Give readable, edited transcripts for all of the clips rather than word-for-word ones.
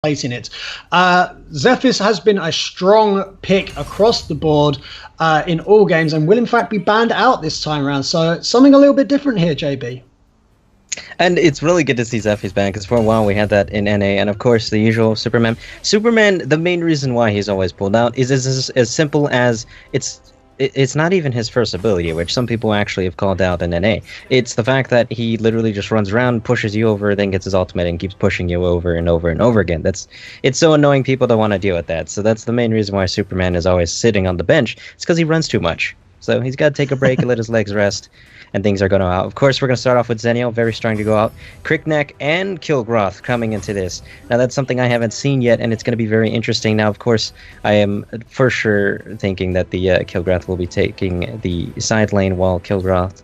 in it. Zephyr's has been a strong pick across the board in all games and will in fact be banned out this time around. So something a little bit different here, JB. And it's really good to see Zephyr's banned, because for a while we had that in NA, and of course the usual Superman. Superman, the main reason why he's always pulled out is as simple as it's not even his first ability, which some people actually have called out in NA. It's the fact that he literally just runs around, pushes you over, then gets his ultimate and keeps pushing you over and over and over again. It's so annoying, people don't want to deal with that. So that's the main reason why Superman is always sitting on the bench. It's because he runs too much. So he's got to take a break and let his legs rest, and things are going to out. Of course, we're going to start off with Zenio, very strong to go out. Crickneck and Kilgroth coming into this. Now, that's something I haven't seen yet, and it's going to be very interesting. Now, of course, I am for sure thinking that the Kilgroth will be taking the side lane, while Kilgroth...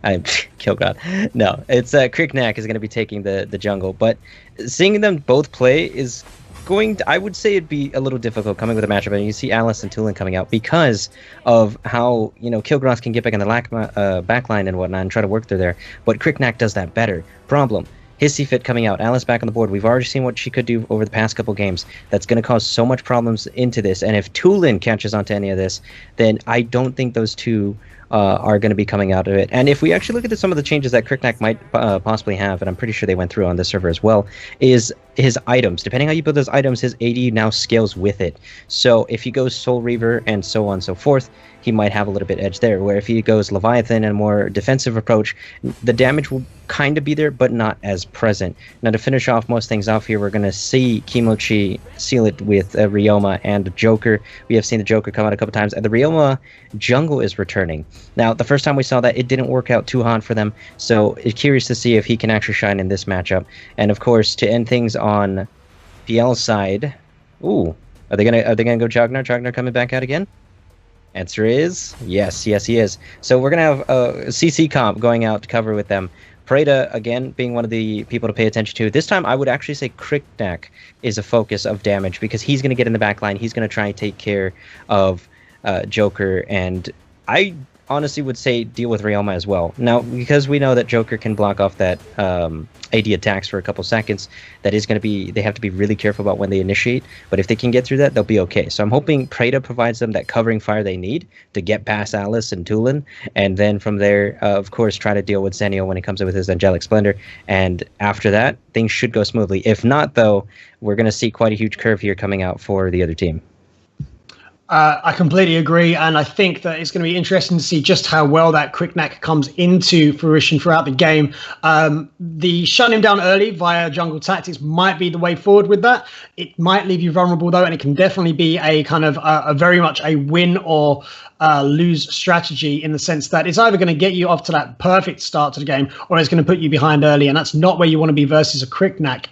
Kilgroth. No, it's Crickneck is going to be taking the jungle. But seeing them both play is going to, I would say it'd be a little difficult coming with a matchup, and you see Alice and Tulin coming out because of how, you know, Kilgroth can get back in the backline and whatnot and try to work through there, but Crickneck does that better. Problem, Hissy Fit coming out, Alice back on the board. We've already seen what she could do over the past couple games. That's going to cause so much problems into this, and if Tulin catches onto any of this, then I don't think those two are going to be coming out of it. And if we actually look at some of the changes that Crickneck might possibly have, and I'm pretty sure they went through on this server as well, is his items. Depending how you build those items, his AD now scales with it. So if he goes Soul Reaver and so on and so forth, he might have a little bit edge there, where if he goes Leviathan and a more defensive approach, the damage will kind of be there, but not as present. Now, to finish off most things off here, we're going to see Kimochiii seal it with Ryoma and Joker. We have seen the Joker come out a couple times, and the Ryoma jungle is returning. Now, the first time we saw that, it didn't work out too hot for them, so it's curious to see if he can actually shine in this matchup. And of course, to end things on PL's side, ooh, are they gonna go Jognar? Jognar coming back out again? Answer is yes, he is. So we're gonna have a CC comp going out to cover with them. Preda, again, being one of the people to pay attention to. This time, I would actually say Crickneck is a focus of damage, because he's going to get in the back line. He's going to try and take care of Joker, and I honestly would say deal with Ryoma as well. Now, because we know that Joker can block off that AD attacks for a couple seconds, that is going to be, they have to be really careful about when they initiate, but if they can get through that, they'll be okay. So I'm hoping Preda provides them that covering fire they need to get past Alice and Tulin, and then from there, of course, try to deal with Zenio when he comes in with his Angelic Splendor, and after that, things should go smoothly. If not, though, we're going to see quite a huge curve here coming out for the other team. I completely agree, and I think that it's going to be interesting to see just how well that Crickneck comes into fruition throughout the game. The shutting him down early via jungle tactics might be the way forward with that. It might leave you vulnerable, though, and it can definitely be a kind of a very much a win or lose strategy, in the sense that it's either going to get you off to that perfect start to the game, or it's going to put you behind early, and that's not where you want to be versus a Crickneck.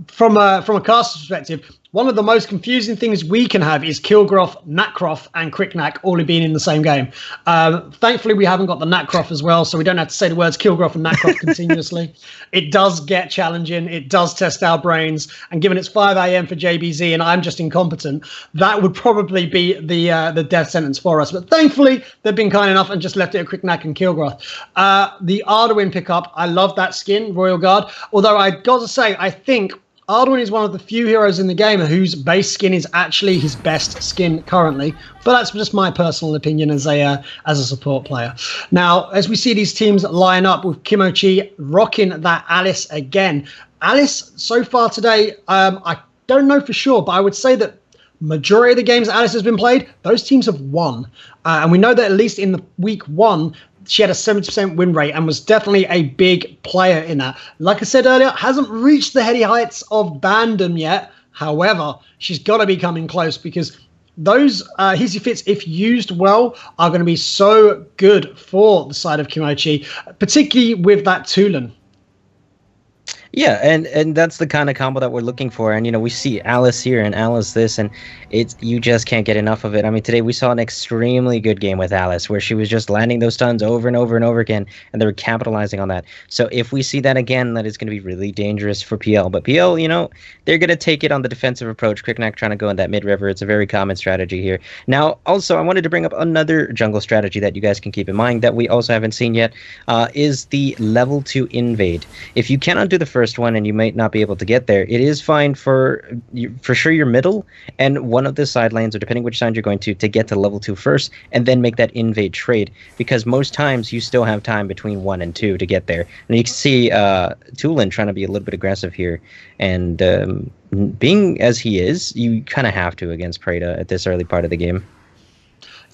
From a caster perspective, one of the most confusing things we can have is Kilgroth, Natcroft, and Crickneck all being in the same game. Thankfully, we haven't got the Natcroft as well, so we don't have to say the words Kilgroth and Natcroft continuously. It does get challenging. It does test our brains. And given it's 5 a.m. for JBZ and I'm just incompetent, that would probably be the death sentence for us. But thankfully, they've been kind enough and just left it at Crickneck and Kilgroth. The Arduin pickup, I love that skin, Royal Guard. Although I got to say, I think Arduin is one of the few heroes in the game whose base skin is actually his best skin currently, but that's just my personal opinion as a support player. Now, as we see these teams line up with Kimochiii rocking that Alice again. Alice, so far today, I don't know for sure, but I would say that majority of the games Alice has been played, those teams have won. And we know that at least in the week 1, she had a 70% win rate and was definitely a big player in that. Like I said earlier, hasn't reached the heady heights of Bandom yet. However, she's got to be coming close, because those Hissy Fits, if used well, are going to be so good for the side of Kimochiii, particularly with that Tulin. Yeah, and that's the kind of combo that we're looking for. And, you know, we see Alice here and Alice this, and you just can't get enough of it. I mean, today we saw an extremely good game with Alice, where she was just landing those stuns over and over and over again, and they were capitalizing on that. So if we see that again, that is going to be really dangerous for PL. But PL, you know, they're going to take it on the defensive approach. Crickneck trying to go in that mid-river. It's a very common strategy here. Now, also, I wanted to bring up another jungle strategy that you guys can keep in mind that we also haven't seen yet, is the level 2 invade. If you cannot do the first first one and you might not be able to get there, it is fine for sure your middle and one of the side lanes, or depending which side you're going to get to level 2 first, and then make that invade trade, because most times you still have time between 1 and 2 to get there. And you can see Tulin trying to be a little bit aggressive here, and being as he is, you kind of have to against Preda at this early part of the game.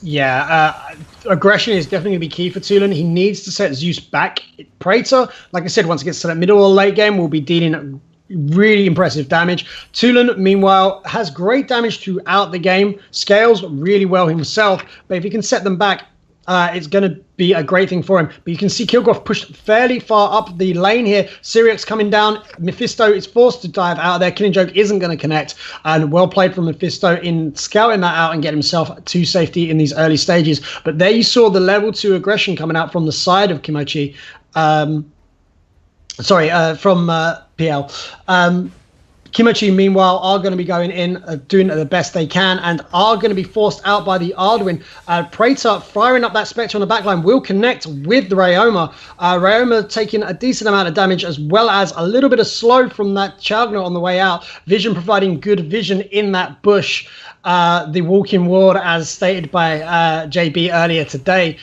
Yeah, aggression is definitely going to be key for Tulin. He needs to set Zeus back. Praetor, like I said, once it gets to that middle or late game, will be dealing really impressive damage. Tulin, meanwhile, has great damage throughout the game, scales really well himself, but if he can set them back, it's going to be a great thing for him. But you can see Kilgroth pushed fairly far up the lane here. Syriax coming down. Mephisto is forced to dive out of there. Killing Joke isn't going to connect. And well played from Mephisto in scouting that out and get himself to safety in these early stages. But there you saw the level 2 aggression coming out from the side of Kimochiii. From PL. Kimochiii, meanwhile, are going to be going in, doing the best they can, and are going to be forced out by the Arduin. Praetor firing up that Spectre on the backline will connect with the Ryoma. Ryoma taking a decent amount of damage, as well as a little bit of slow from that Chagna on the way out. Vision providing good vision in that bush. The walking ward, as stated by JB earlier today,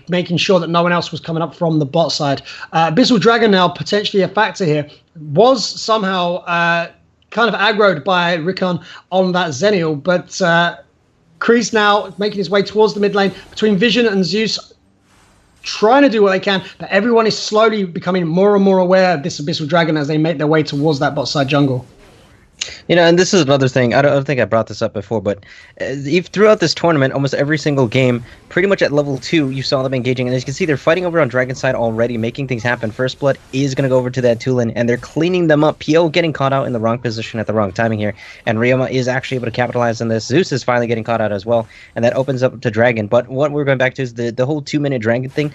making sure that no one else was coming up from the bot side. Abyssal Dragon now potentially a factor here. Was somehow kind of aggroed by Rickon on that Zenial, but Kreese now making his way towards the mid lane between Vision and Zeus, trying to do what they can, but everyone is slowly becoming more and more aware of this Abyssal Dragon as they make their way towards that bot side jungle. You know, and this is another thing, I don't think I brought this up before, but throughout this tournament, almost every single game, pretty much at level 2, you saw them engaging, and as you can see, they're fighting over on Dragon side already, making things happen. First Blood is going to go over to that Tulin, and they're cleaning them up. PO getting caught out in the wrong position at the wrong timing here, and Ryoma is actually able to capitalize on this. Zeus is finally getting caught out as well, and that opens up to Dragon. But what we're going back to is the whole 2-minute Dragon thing.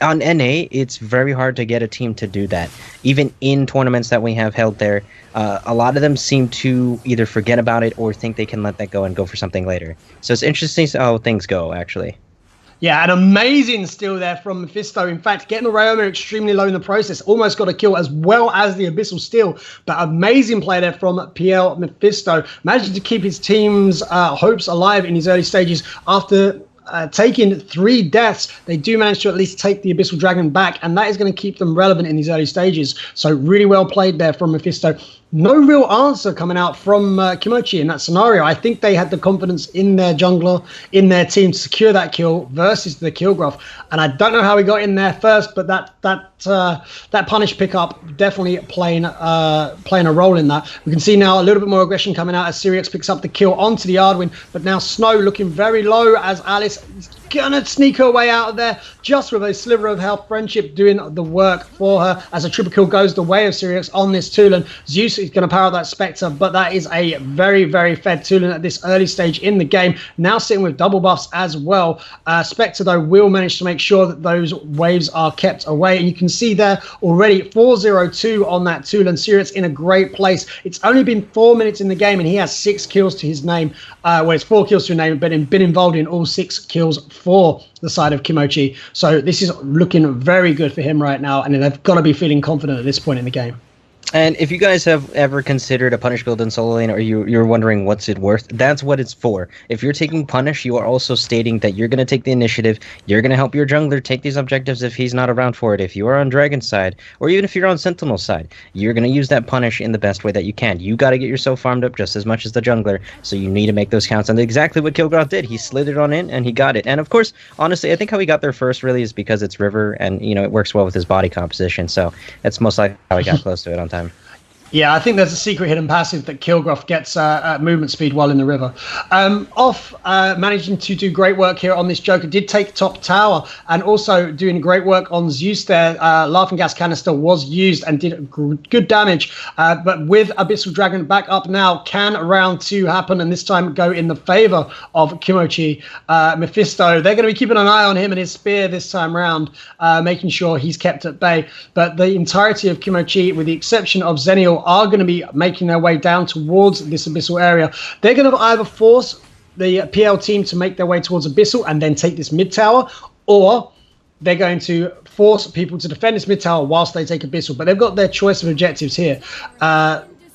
On NA, it's very hard to get a team to do that. Even in tournaments that we have held there, a lot of them seem to either forget about it or think they can let that go and go for something later. So it's interesting how things go, actually. Yeah, an amazing steal there from Mephisto. In fact, getting the Ryoma extremely low in the process. Almost got a kill as well as the Abyssal steal. But amazing play there from PL Mephisto. Managed to keep his team's hopes alive in his early stages after taking 3 deaths. They do manage to at least take the Abyssal Dragon back, and that is going to keep them relevant in these early stages. So really well played there from Mephisto. No real answer coming out from Kimochiii in that scenario. I think they had the confidence in their jungler, in their team to secure that kill versus the Kilgroth. And I don't know how he got in there first, but that punish pickup definitely playing a role in that. We can see now a little bit more aggression coming out as Syriax picks up the kill onto the Arduin, but now Snow looking very low as Alice is gonna sneak her way out of there just with a sliver of health. Friendship doing the work for her as a triple kill goes the way of Syriax on this Tulin. Zeus is going to power that Spectre, but that is a very, very fed Tulin at this early stage in the game. Now sitting with double buffs as well. Spectre, though, will manage to make sure that those waves are kept away. And you can see there already 4-0-2 on that Tulin. Syriax in a great place. It's only been 4 minutes in the game, and he has 6 kills to his name. Well, it's 4 kills to his name, but been involved in all 6 kills for the side of Kimochiii. So this is looking very good for him right now, and they've got to be feeling confident at this point in the game. And if you guys have ever considered a punish build in solo lane, or you're wondering what's it worth, that's what it's for. If you're taking punish, you are also stating that you're going to take the initiative, you're going to help your jungler take these objectives if he's not around for it. If you are on Dragon side, or even if you're on Sentinel side, you're going to use that punish in the best way that you can. You got to get yourself farmed up just as much as the jungler, so you need to make those counts. And exactly what Kilgroth did. He slithered on in, and he got it. And of course, honestly, I think how he got there first really is because it's River, and it works well with his body composition, so that's most likely how he got close to it on time. Yeah, I think there's a secret hidden passive that Kilgroth gets movement speed while in the river. Managing to do great work here on this Joker. Did take top tower and also doing great work on Zeus there. Laughing Gas Canister was used and did good damage. But with Abyssal Dragon back up now, can round 2 happen and this time go in the favor of Kimochiii? Mephisto, they're going to be keeping an eye on him and his spear this time round, making sure he's kept at bay. But the entirety of Kimochiii, with the exception of Zenial, are going to be making their way down towards this Abyssal area. They're going to either force the PL team to make their way towards Abyssal and then take this mid tower, or they're going to force people to defend this mid tower whilst they take Abyssal. But they've got their choice of objectives here.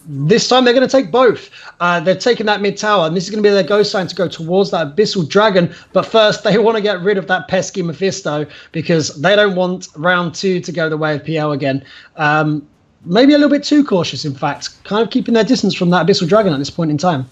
This time they're going to take both. They're taking that mid tower, and this is going to be their go sign to go towards that Abyssal Dragon. But first, they want to get rid of that pesky Mephisto because they don't want round 2 to go the way of PL again. Maybe a little bit too cautious, in fact, kind of keeping their distance from that Abyssal Dragon at this point in time.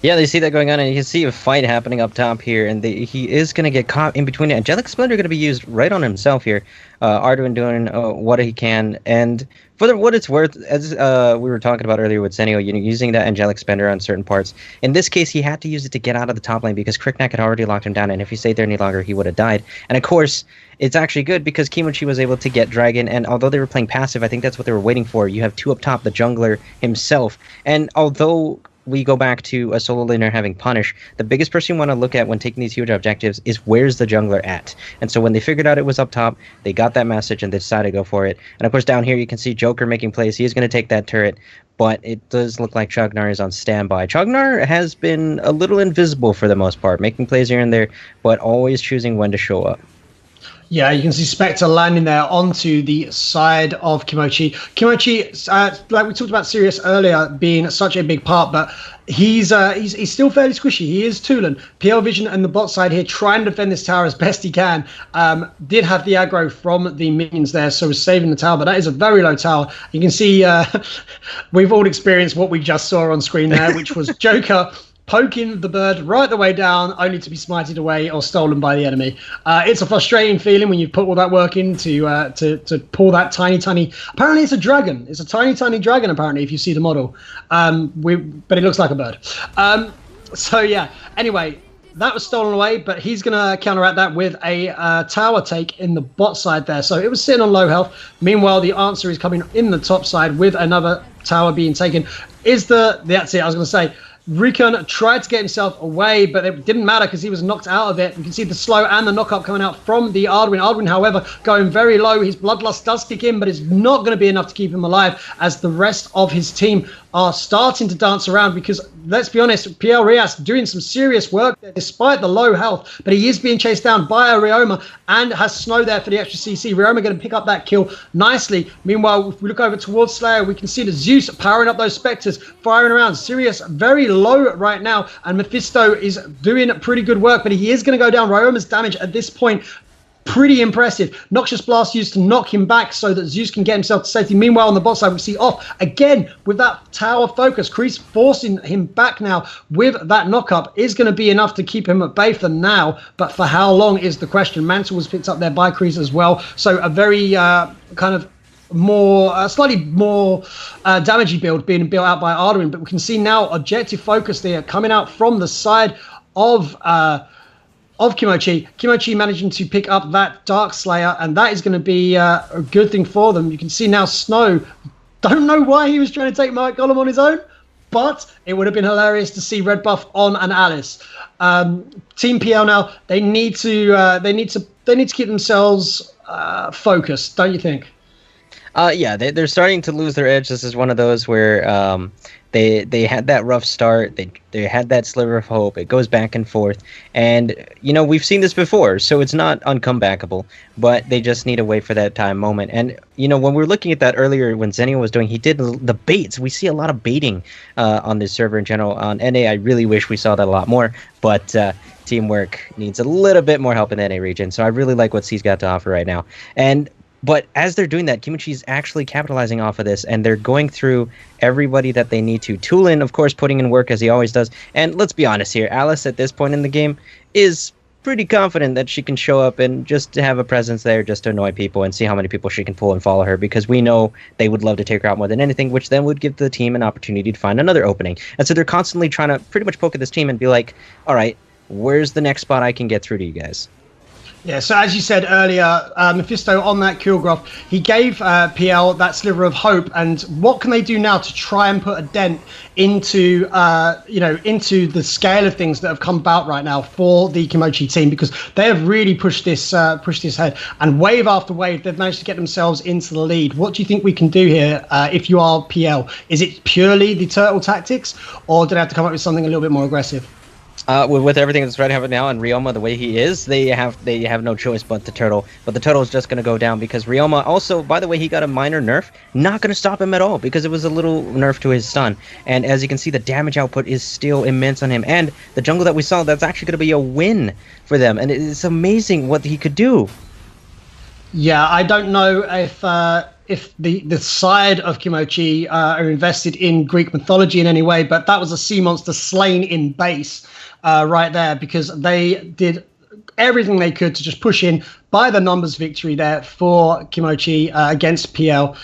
Yeah, they see that going on, and you can see a fight happening up top here, and he is going to get caught in between it. Angelic Splendor going to be used right on himself here. Arduin doing what he can, and for what it's worth, as we were talking about earlier with Zenio, using that Angelic Splendor on certain parts. In this case, he had to use it to get out of the top lane because Kriknak had already locked him down, and if he stayed there any longer, he would have died. And of course, it's actually good because Kimochiii was able to get Dragon, and although they were playing passive, I think that's what they were waiting for. You have 2 up top, the jungler himself, and although we go back to a solo laner having punish, the biggest person you want to look at when taking these huge objectives is where's the jungler at. And so when they figured out it was up top, they got that message and they decided to go for it. And of course down here you can see Joker making plays. He is going to take that turret, but it does look like Chognar is on standby. Chognar has been a little invisible for the most part, making plays here and there, but always choosing when to show up. Yeah, you can see Spectre landing there onto the side of Kimochiii. Kimochiii, like we talked about Sirius earlier, being such a big part, but he's still fairly squishy. He is Tulan. PL Vision and the bot side here trying to defend this tower as best he can. Did have the aggro from the minions there, so was saving the tower, but that is a very low tower. You can see we've all experienced what we just saw on screen there, which was Joker poking the bird right the way down, only to be smited away or stolen by the enemy. It's a frustrating feeling when you put all that work in to pull that tiny. Apparently, it's a dragon. It's a tiny dragon. Apparently, if you see the model, but it looks like a bird. So yeah. Anyway, that was stolen away, but he's gonna counteract that with a tower take in the bot side there. So it was sitting on low health. Meanwhile, the answer is coming in the top side with another tower being taken. That's it. I was gonna say. Rikon tried to get himself away, but it didn't matter because he was knocked out of it. You can see the slow and the knock-up coming out from the Arduin. Arduin, however, going very low. His bloodlust does kick in, but it's not going to be enough to keep him alive as the rest of his team are starting to dance around because, let's be honest, PL Rias doing some serious work there despite the low health, but he is being chased down by a Ryoma and has Snow there for the extra CC. Ryoma going to pick up that kill nicely. Meanwhile, if we look over towards Slayer, we can see the Zeus powering up those Spectres, firing around. Sirius very low right now, and Mephisto is doing pretty good work, but he is going to go down. Ryoma's damage at this point, pretty impressive. Noxious Blast used to knock him back so that Zeus can get himself to safety. Meanwhile, on the bot side, we see Off again with that tower focus. Kreese forcing him back now with that knock-up is going to be enough to keep him at bay for now, but for how long is the question. Mantle was picked up there by Kreese as well, so a very kind of slightly more damagey build being built out by Arduin, but we can see now objective focus there coming out from the side of Kimochiii. Kimochiii managing to pick up that Dark Slayer, and that is going to be a good thing for them. You can see now Snow, don't know why he was trying to take Mike Gollum on his own, but it would have been hilarious to see red buff on an Alice. Team PL now, they need to keep themselves focused, don't you think? Yeah, they're starting to lose their edge. This is one of those where they had that rough start. They had that sliver of hope. It goes back and forth. And, we've seen this before, so it's not uncomebackable. But they just need to wait for that time moment. And, when we were looking at that earlier, when Zenio was doing, he did the baits. We see a lot of baiting on this server in general. On NA, I really wish we saw that a lot more. But teamwork needs a little bit more help in the NA region. So I really like what C's got to offer right now. But as they're doing that, Kimochiii is actually capitalizing off of this, and they're going through everybody that they need to. Tulin, of course, putting in work as he always does. And let's be honest here, Alice at this point in the game is pretty confident that she can show up and just have a presence there just to annoy people and see how many people she can pull and follow her, because we know they would love to take her out more than anything, which then would give the team an opportunity to find another opening. And so they're constantly trying to pretty much poke at this team and be like, all right, where's the next spot I can get through to you guys? Yeah, so as you said earlier, Mephisto on that kill graph, he gave PL that sliver of hope. And what can they do now to try and put a dent into, into the scale of things that have come about right now for the Kimochiii team? Because they have really pushed this ahead, and wave after wave, they've managed to get themselves into the lead. What do you think we can do here if you are PL? Is it purely the turtle tactics, or do they have to come up with something a little bit more aggressive? With everything that's right happening now and Ryoma the way he is, they have no choice but to turtle. But the turtle is just going to go down because Ryoma also, by the way, he got a minor nerf, not going to stop him at all because it was a little nerf to his stun. And as you can see, the damage output is still immense on him. And the jungle that we saw, that's actually going to be a win for them. And it's amazing what he could do. Yeah, I don't know if the side of Kimochiii are invested in Greek mythology in any way, but that was a sea monster slain in base right there, because they did everything they could to just push in by the numbers victory there for Kimochiii against PL.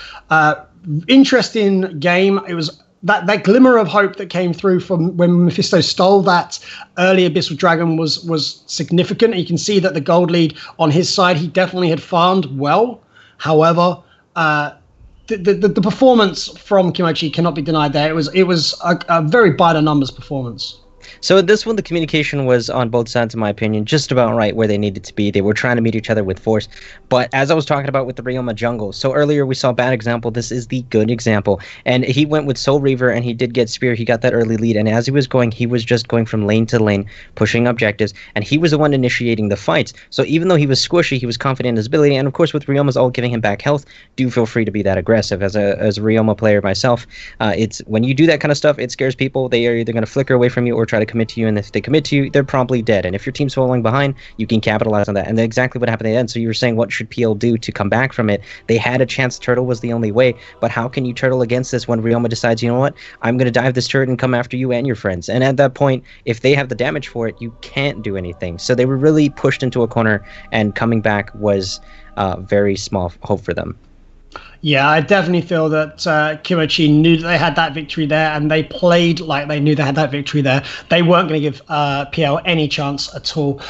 Interesting game. It was that glimmer of hope that came through from when Mephisto stole that early Abyssal Dragon was significant. You can see that the gold lead on his side, he definitely had farmed well. However, the performance from Kimochiii cannot be denied there. It was a very by the numbers performance. So this one, the communication was on both sides, in my opinion, just about right where they needed to be. They were trying to meet each other with force. But as I was talking about with the Ryoma jungle, so earlier we saw a bad example. This is the good example. And he went with Soul Reaver, and he did get Spear. He got that early lead. And as he was going, he was just going from lane to lane, pushing objectives. And he was the one initiating the fights. So even though he was squishy, he was confident in his ability. And of course, with Ryoma's ult giving him back health, do feel free to be that aggressive. As a Ryoma player myself, it's when you do that kind of stuff, it scares people. They are either going to flicker away from you or try to commit to you. And if they commit to you, they're probably dead. And if your team's falling behind, you can capitalize on that. And that's exactly what happened at the end. So you were saying, what should PL do to come back from it? They had a chance. Turtle was the only way. But how can you turtle against this when Ryoma decides, you know what, I'm going to dive this turret and come after you and your friends? And at that point, if they have the damage for it, you can't do anything. So they were really pushed into a corner, and coming back was very small hope for them. Yeah, I definitely feel that Kimochiii knew that they had that victory there, and they played like they knew they had that victory there. They weren't going to give PL any chance at all.